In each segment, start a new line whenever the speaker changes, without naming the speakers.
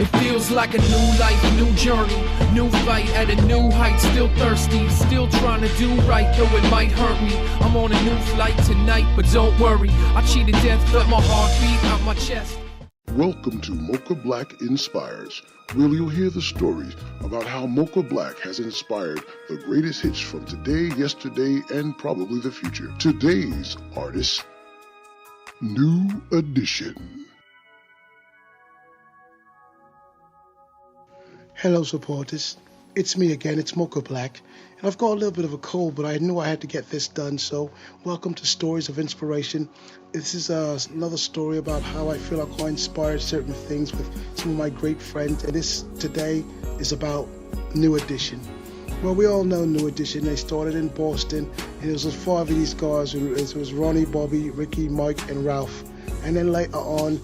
It feels like a new life, new journey, new fight at a new height. Still thirsty, still trying to do right, though it might hurt me. I'm on a new flight tonight, but don't worry, I cheated death, let my heart beat out my chest.
Welcome to Mocha Black Inspires, where you'll hear the stories about how Mocha Black has inspired the greatest hits from today, yesterday, and probably the future. Today's artist, New Edition.
Hello supporters, it's me again, it's Mocha Black, and I've got a little bit of a cold, but I knew I had to get this done, so welcome to Stories of Inspiration. This is another story about how I feel like I inspired certain things with some of my great friends, and this today is about New Edition. Well, we all know New Edition. They started in Boston, and it was 5 of these guys. It was Ronnie, Bobby, Ricky, Mike, and Ralph. And then later on,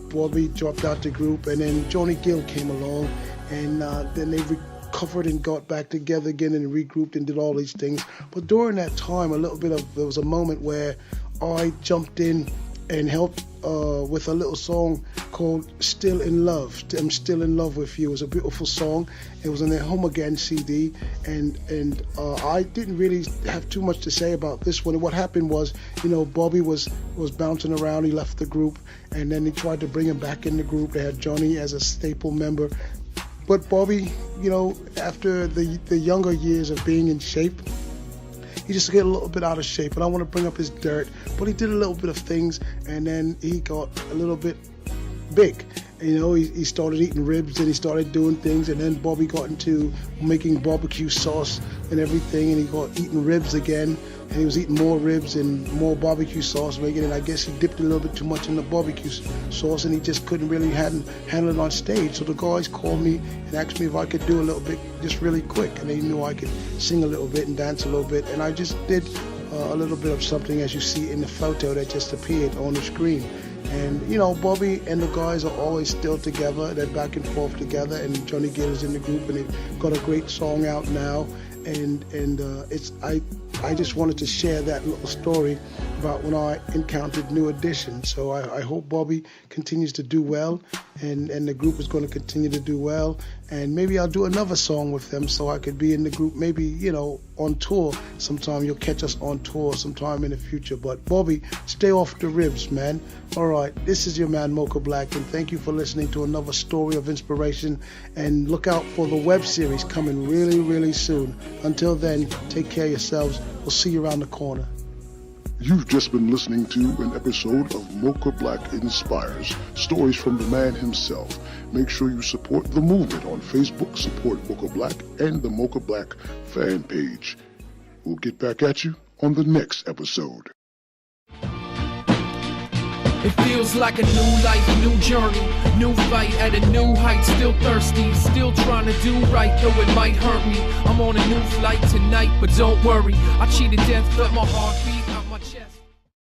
Bobby dropped out the group, and then Johnny Gill came along, and then they recovered and got back together again and regrouped and did all these things. But during that time, there was a moment where I jumped in and helped with a little song called Still in Love. I'm Still in Love with You. It was a beautiful song. It was on their Home Again CD, and I didn't really have too much to say about this one. What happened was, Bobby was bouncing around. He left the group, and then they tried to bring him back in the group. They had Johnny as a staple member. But Bobby, after the younger years of being in shape, he just get a little bit out of shape. And I want to bring up his dirt, but he did a little bit of things, and then he got a little bit big. He started eating ribs, and he started doing things, and then Bobby got into making barbecue sauce and everything, and he got eating ribs again, and he was eating more ribs and more barbecue sauce making, and I guess he dipped a little bit too much in the barbecue sauce, and he just couldn't really handle it on stage. So the guys called me and asked me if I could do a little bit, just really quick, and they knew I could sing a little bit and dance a little bit, and I just did a little bit of something, as you see in the photo that just appeared on the screen. And Bobby and the guys are always still together. They're back and forth together, and Johnny Gill is in the group, and they've got a great song out now. And I just wanted to share that little story about when I encountered New Edition. So I hope Bobby continues to do well, and the group is going to continue to do well. And maybe I'll do another song with them so I could be in the group, maybe, on tour sometime. You'll catch us on tour sometime in the future. But Bobby, stay off the ribs, man. All right, this is your man Mocha Black, and thank you for listening to another story of inspiration. And look out for the web series coming really, really soon. Until then, take care of yourselves. We'll see you around the corner.
You've just been listening to an episode of Mocha Black Inspires, stories from the man himself. Make sure you support the movement on Facebook, support Mocha Black and the Mocha Black fan page. We'll get back at you on the next episode.
It feels like a new life, new journey, new fight at a new height. Still thirsty, still trying to do right, though it might hurt me. I'm on a new flight tonight, but don't worry, I cheated death, let my heart beat